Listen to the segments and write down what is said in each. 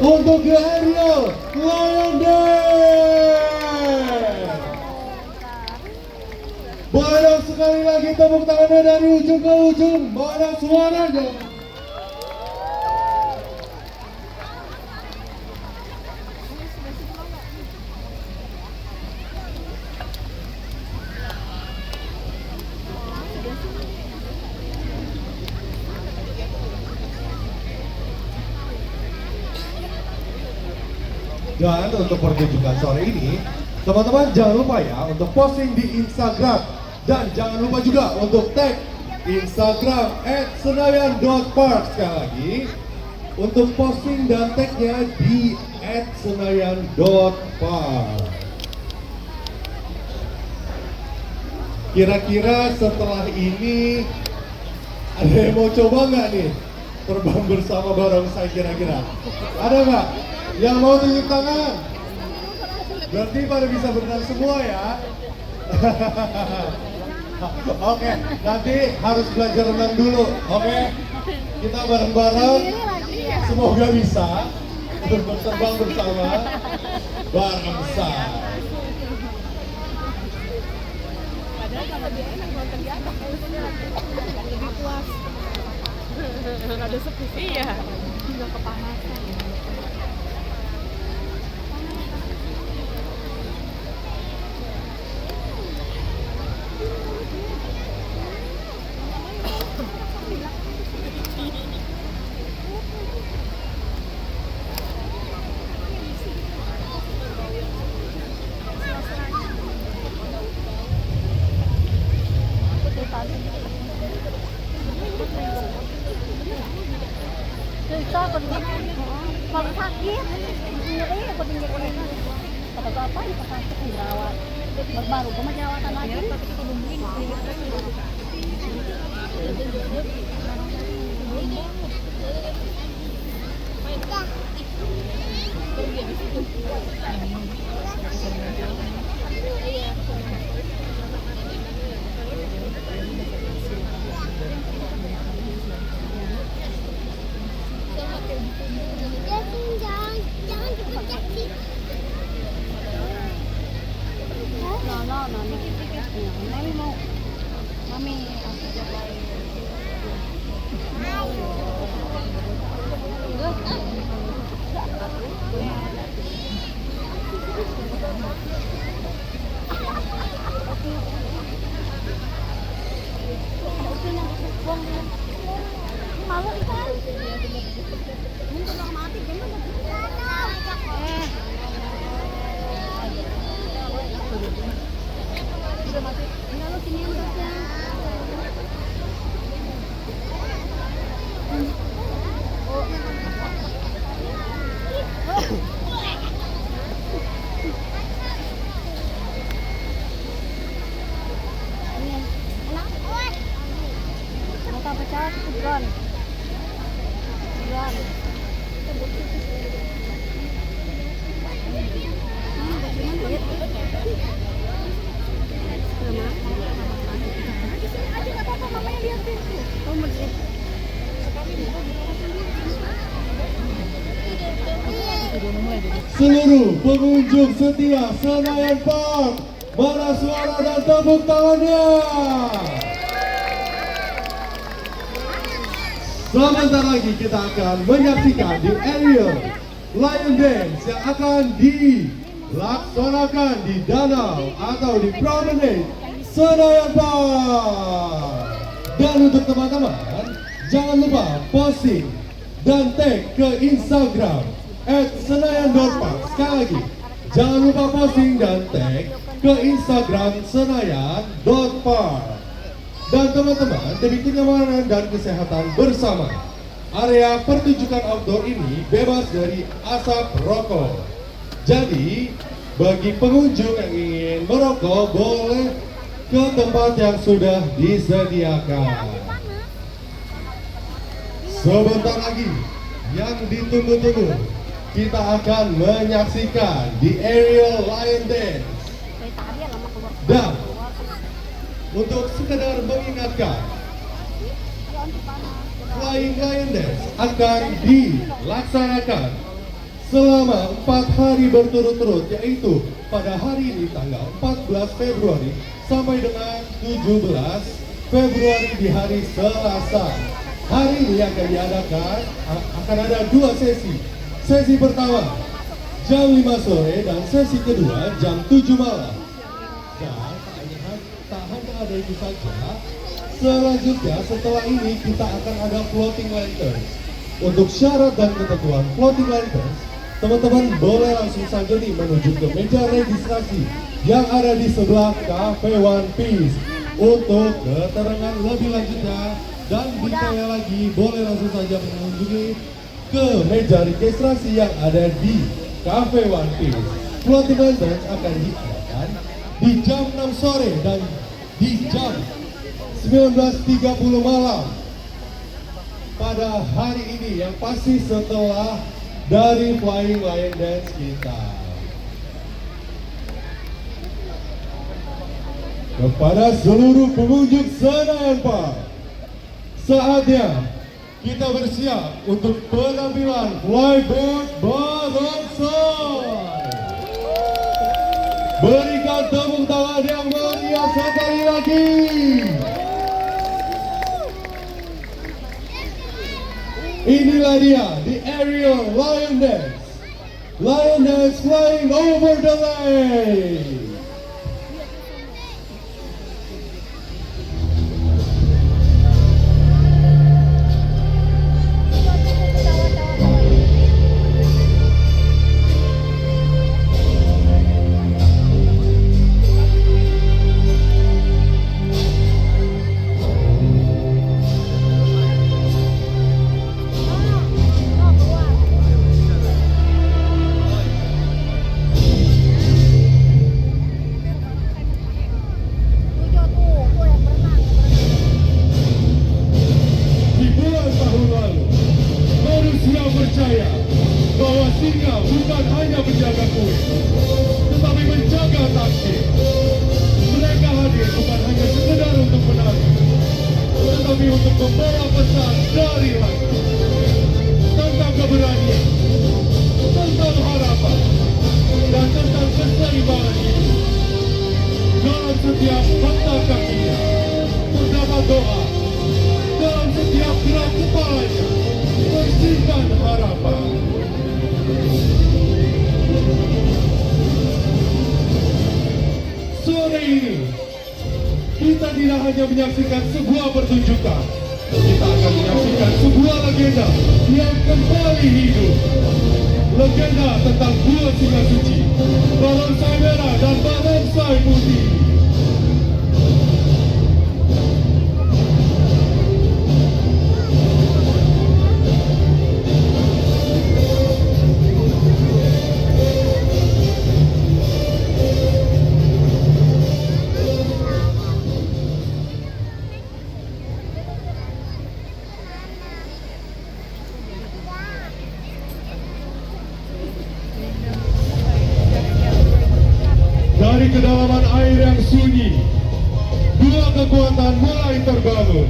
untuk The Aerial Lion Dance. Mana sekali lagi tepuk tangannya dari ujung ke ujung, mana suaranya? Dan untuk pertunjukan sore ini, teman-teman jangan lupa ya untuk posting di Instagram. Dan jangan lupa juga untuk tag Instagram @senayan.park. Sekali lagi, untuk posting dan tagnya di @senayan.park. Kira-kira setelah ini ada yang mau coba nggak nih terbang bersama barongsai kira-kira? Ada nggak yang mau tunjuk tangan? Berarti pada bisa berenang semua ya. Oke, nanti harus belajar renang dulu. Oke, kita bareng-bareng. Semoga bisa terbang bersama barongsai. Lebih puas. Ada sepi. Iya. Nggak kepanasan. Kalau sakit, nyeri aku tinggal kata bapak ya sakit dirawat. Baru cuma jerawatan lagi. Mami mau, mami aku cobain. Malu ikan. Ini udah mati kan? Udah mati. Enggak lo sini udah. Pecah itu drone. Seluruh pengunjung setia Senayan Park, mana suara dan tepuk tangannya? Sebentar lagi kita akan menyaksikan di Aerial Lion Dance yang akan dilaksanakan di danau atau di promenade Senayan Park. Dan untuk teman-teman, jangan lupa posting dan tag ke Instagram @senayan.park. Sekali lagi, jangan lupa posting dan tag ke Instagram senayan.park. Dan teman-teman, demi kenyamanan dan kesehatan bersama, area pertunjukan outdoor ini bebas dari asap rokok. Jadi, bagi pengunjung yang ingin merokok, boleh ke tempat yang sudah disediakan. Sebentar lagi, yang ditunggu-tunggu, kita akan menyaksikan di Aerial Lion Dance. Dan untuk sekedar mengingatkan, Flying Lion Dance akan dilaksanakan selama 4 hari berturut-turut, yaitu pada hari ini tanggal 14 Februari sampai dengan 17 Februari di hari Selasa. Hari ini akan diadakan, akan ada 2 sesi. Sesi pertama jam 5 sore dan sesi kedua jam 7 malam. Dan tak hanya ada itu saja, selanjutnya setelah ini kita akan ada floating lanterns. Untuk syarat dan ketentuan floating lanterns, teman-teman boleh langsung saja nih menuju ke meja registrasi yang ada di sebelah Cafe One Piece. Untuk keterangan lebih lanjutnya dan detail lagi, boleh langsung saja mengunjungi ke meja registrasi yang ada di Cafe One Piece. Floating lanterns akan diadakan di jam 6 sore dan di jam 19.30 malam pada hari ini, yang pasti setelah dari Flying Lion Dance kita. Kepada seluruh pengunjung Senayan Park, saatnya kita bersiap untuk penampilan Flyboard Barongsai. Berikan tepuk tangan yang meriah sekali lagi. Inilah dia, the aerial lion dance. Lion dance flying over the lake. Percaya bahwa singa bukan hanya menjaga kuil, tetapi menjaga takdir. Mereka hadir bukan hanya sekedar untuk menari, tetapi untuk membawa pesan dari langit tentang keberanian, tentang harapan, dan tentang keseimbangan hidup. Dalam setiap hentak kakinya terdapat doa, dalam setiap gerak kepalanya tersimpan harapan. Sore ini kita tidak hanya menyaksikan sebuah pertunjukan, kita akan menyaksikan sebuah legenda yang kembali hidup. Legenda tentang dua singa suci, Barongsai Merah dan Barongsai Putih. Dari kedalaman air yang sunyi, dua kekuatan mulai terbangun.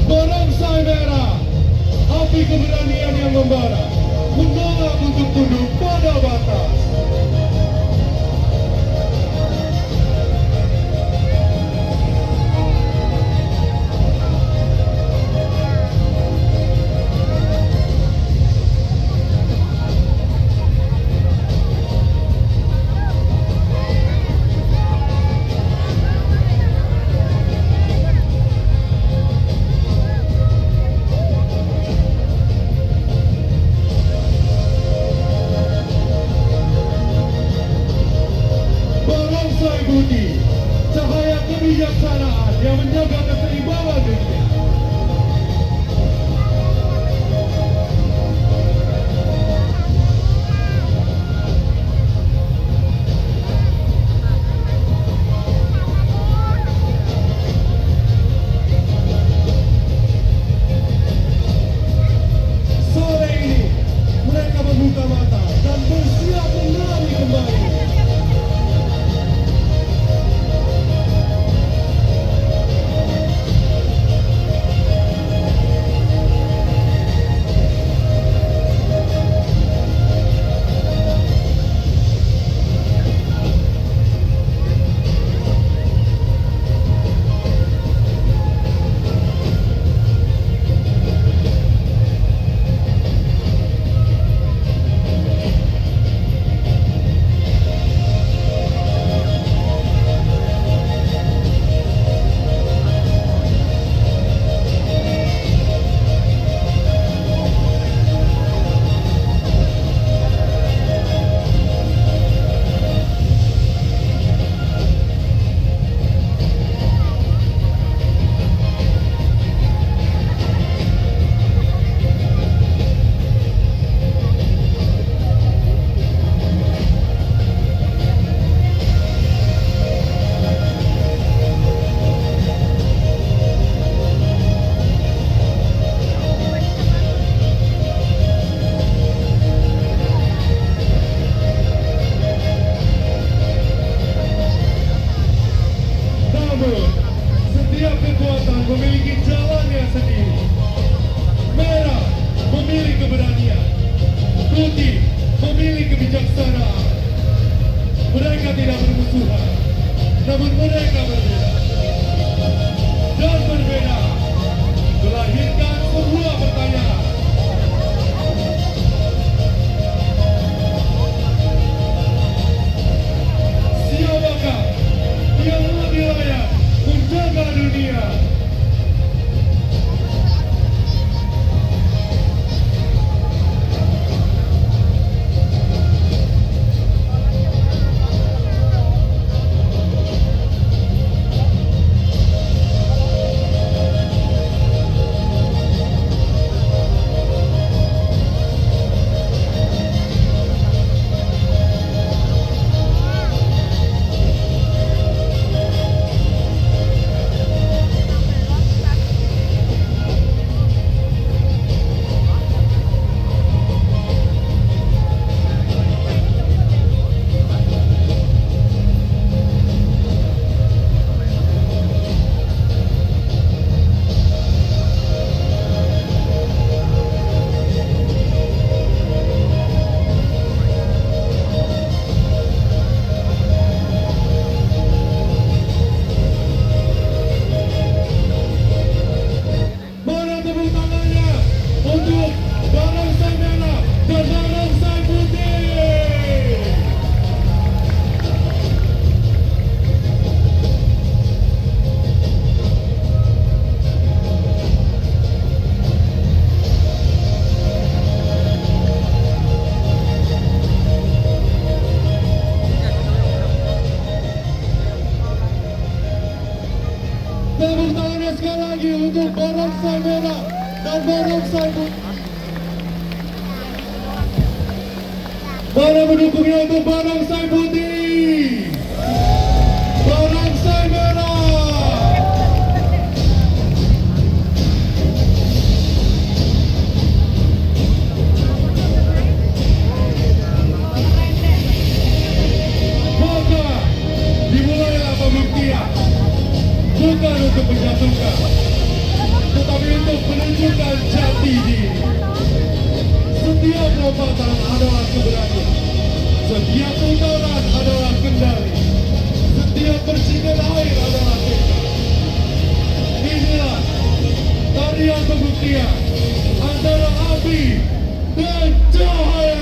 Barongsai Merah, api keberanian yang membara, menolak untuk tunduk pada batas. untuk barongsai merah dan barongsai putih. Mana mendukungnya untuk barongsai putih? Barongsai merah. Maka dimulailah pembuktian, bukan untuk menjatuhkan, tetapi untuk menunjukkan jati diri. Setiap lompatan adalah keberanian, setiap putaran adalah kendali, setiap percikan air adalah tekad. Inilah tarian pembuktian antara api dan cahaya.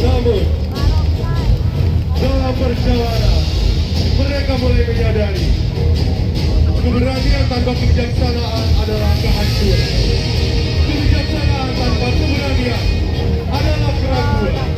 Namun, dalam perjalanan, mereka mulai menyadari keberanian tanpa kebijaksanaan adalah kehancuran. Kebijaksanaan tanpa keberanian adalah keraguan.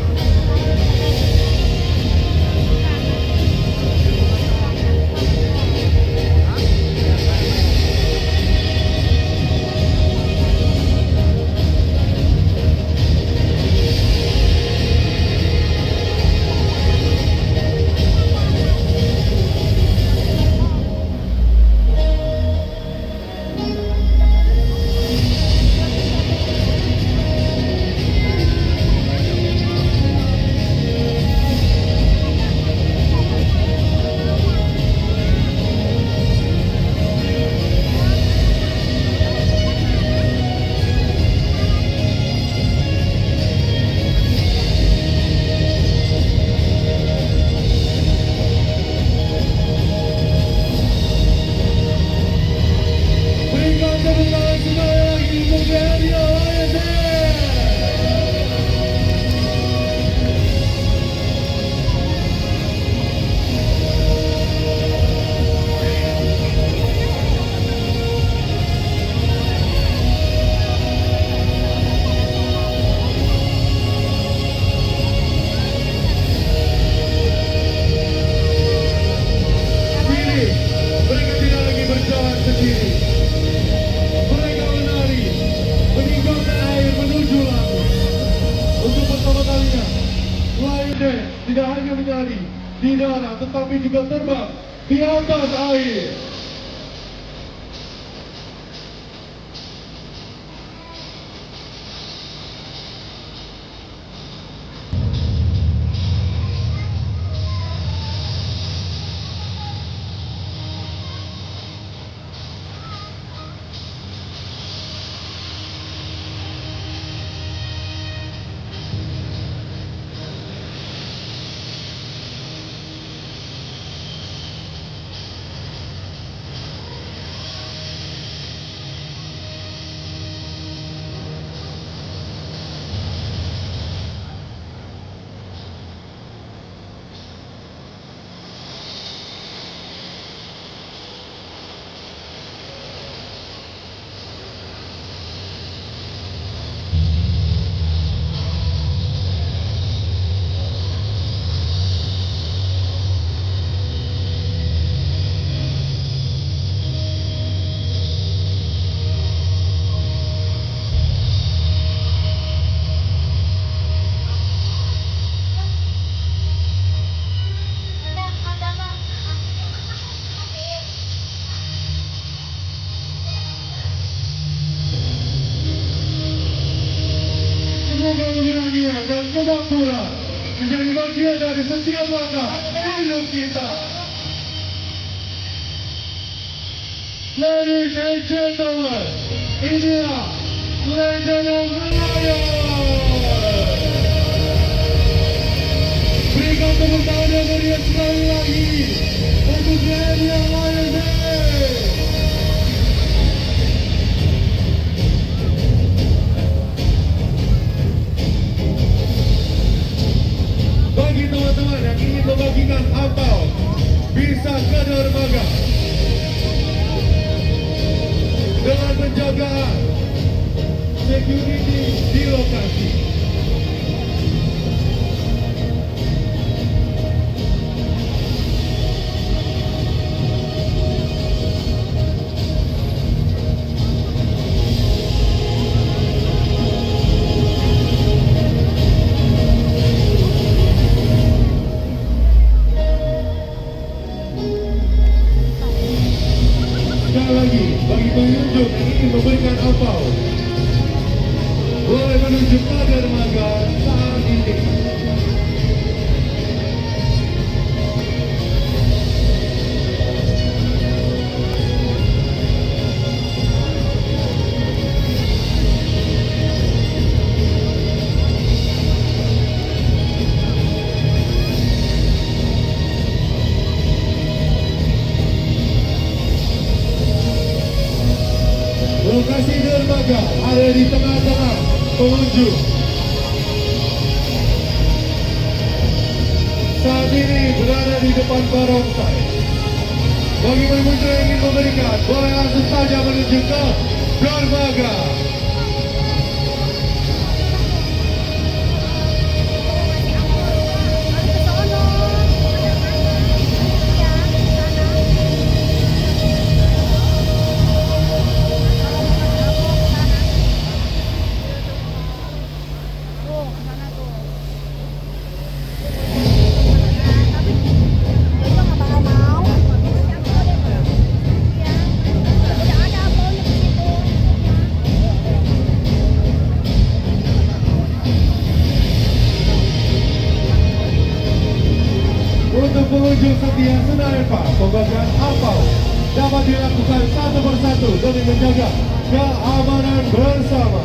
Berikan tepuk tangan sekali lagi untuk Daniel Ayende. Kini, mereka tidak lagi berjalan sendiri. Mereka menari, meninggalkan air menuju langit. Untuk pertama kalinya, Ayende tidak hanya menari di darat, tetapi juga terbang di atas air. Tambura menjadi bagian dari setiap langkah hidup kita. Ladies and gentlemen, inilah legenda Melayu. Berikan tepuk tangan yang meriah sekali lagi untuk legenda Lion Day. Bagi teman-teman yang ingin membagikan angpau, bisa ke dermaga dengan penjagaan security di lokasi. Sekali lagi, bagi pengunjung yang ingin memberikan angpau, boleh menuju ke dermaga saat ini. Lokasi dermaga ada di tengah-tengah pengunjung. Saat ini berada di depan barongsai. Bagi pengunjung yang ingin memberikan, boleh langsung saja menuju ke dermaga. Untuk pengunjung setia Senayan Park, pembagian angpau dapat dilakukan satu persatu demi menjaga keamanan bersama.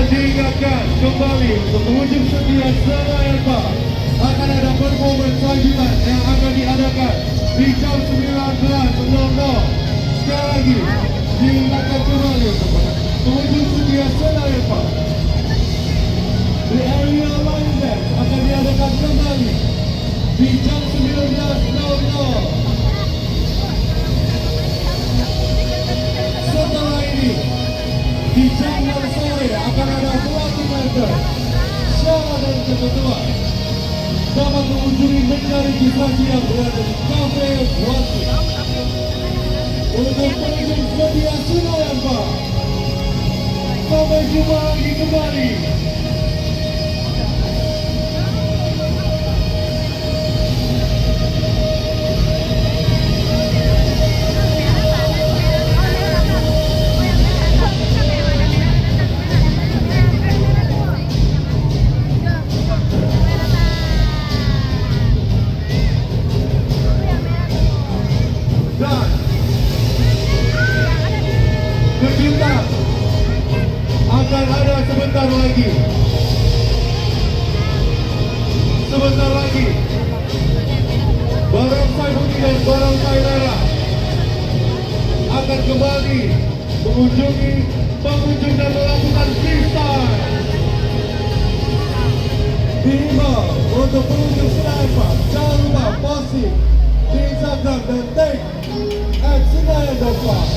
Diingatkan kembali untuk pengunjung setia Senayan Park, akan ada performance lanjutan yang akan diadakan di jam 19.00. Sekali lagi diingatkan kembali untuk pengunjung setia Senayan Park, The Area Lion Dance akan diadakan kembali di jam 19.00. Setelah ini di jam 6 sore akan ada pelatih meter syarat dan ketentuan dapat mengunjungi meja registrasi yang berada di Cafe Wati. Untuk pengunjung setia Senayan Park, sampai jumpa lagi kembali. Dan kejutan akan ada sebentar lagi. Sebentar lagi barongsai putih dan barongsai merah akan kembali mengunjungi pengunjung dan melakukan freestyle. Dihimbau untuk pengunjung Senayan Park, jangan lupa posting di Instagram dan tag @senayan.park.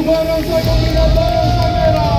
barongsai kuning dan barongsai merah.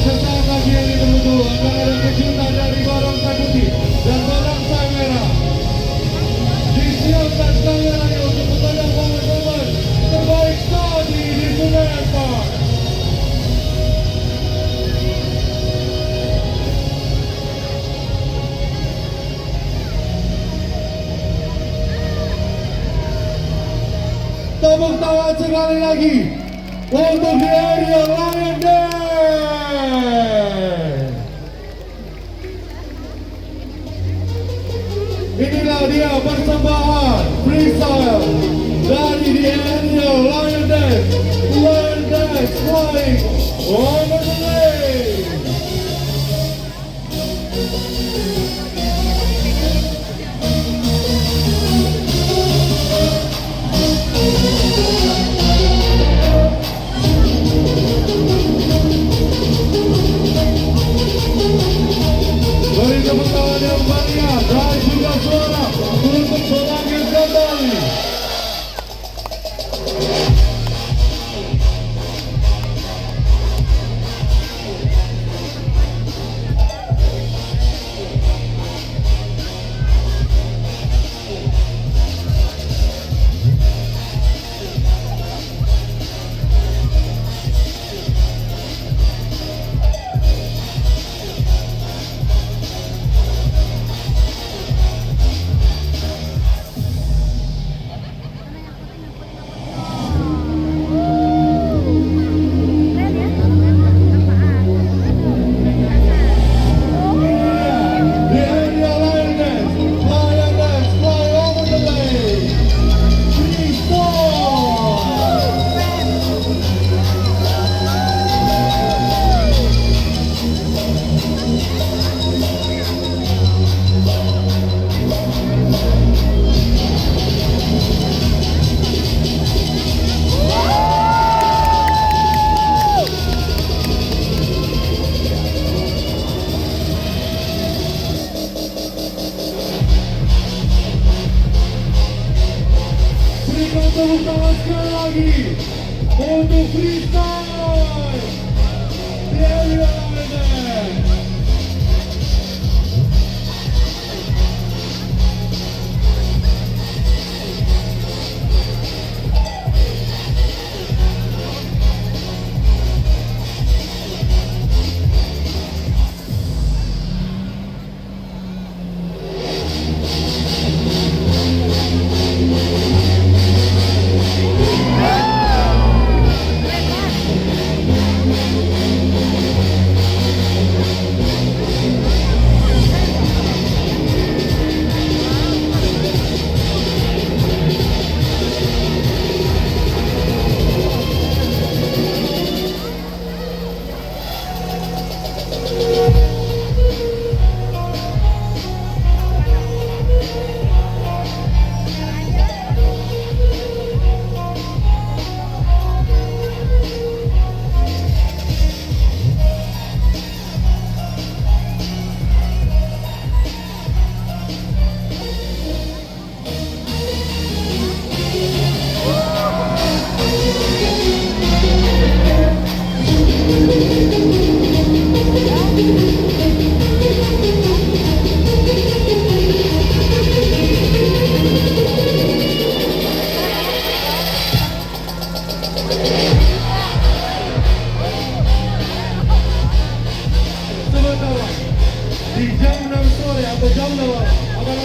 Sesaat lagi yang ditunggu akan ada kejutan dari barongsai putih dan barongsai merah. Disiapkan sekalian lagi untuk memandang momen-momen terbaik tadi di Senayan Park. Tepuk tangan sekali lagi untuk di area Lion Dance. Inilah dia persembahan freestyle dari di area Lion Dance. Lion Dance flying over the lake. Beri tepuk tangan yang meriah dan juga suara untuk selangit kembali. The area Lion Dance fly over the lake. Freestyle. Berikan tepuk tangan sekali lagi untuk freestyle di area Lion Dance.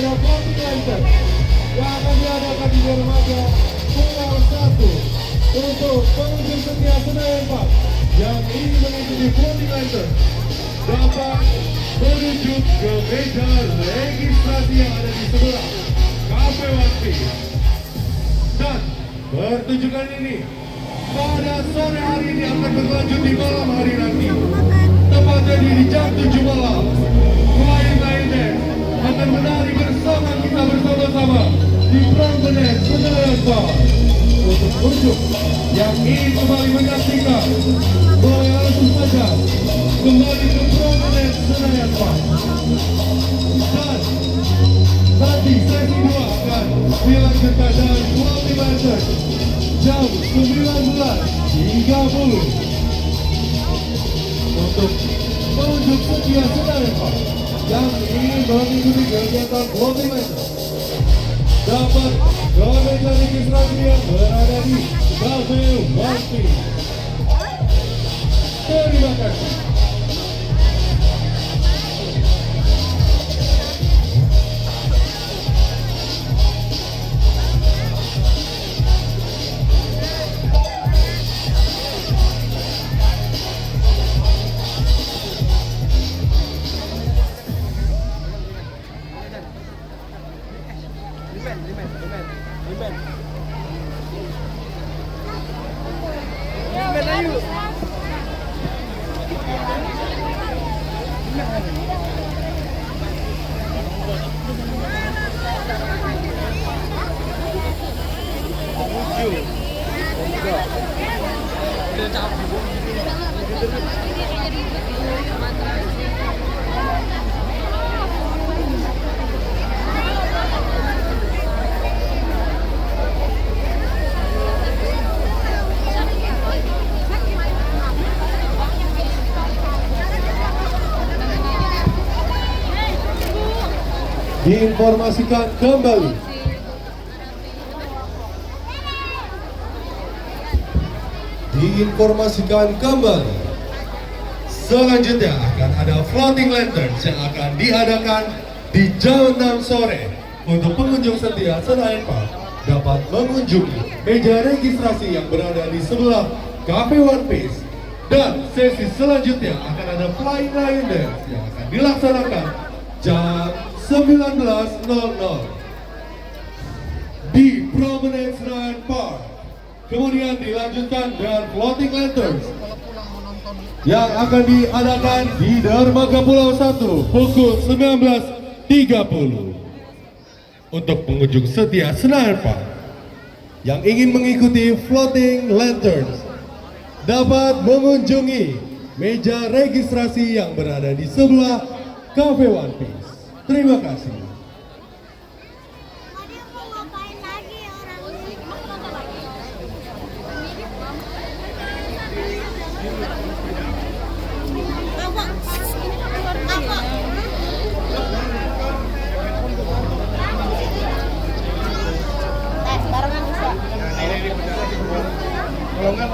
ada floating lantern yang akan diadakan di dermaga Pulau 1 untuk pengunjung setia Senayan Park yang ingin mengikuti floating lantern dapat menuju ke meja registrasi yang ada di sebelah Cafe One Piece. Dan pertunjukan ini pada sore hari ini akan berlanjut di malam hari nanti. Tepatnya di jam 7 malam. Flying Dance akan menari bersama kita bersama-sama di Promenade Senayan Park. Untuk pengunjung yang ingin kembali menyaksikan, boleh langsung saja kembali ke Promenade Senayan Park. Dan nanti sesi 2 akan dilanjutkan dengan floating lantern jam 19.30 untuk pengunjung setia Senayan Park yang ingin mengikuti kegiatan floating lantern dapat ke meja registrasi yang berada di Cafe One Piece. Terima kasih. Diinformasikan kembali. Selanjutnya akan ada floating lanterns yang akan diadakan di jam 6 sore untuk pengunjung setia Senayan Park dapat mengunjungi meja registrasi yang berada di sebelah Cafe One Piece. Dan sesi selanjutnya akan ada Flying Lion Dance yang akan dilaksanakan jam 19.00 di Promenade Senayan Park. Kemudian dilanjutkan dengan floating lanterns yang akan diadakan di dermaga Pulau 1 pukul 19.30 untuk pengunjung setia Senayan Park yang ingin mengikuti floating lanterns dapat mengunjungi meja registrasi yang berada di sebelah Cafe One Piece. Terima kasih. Mau ngapain lagi Barengan bisa. Kalau enggak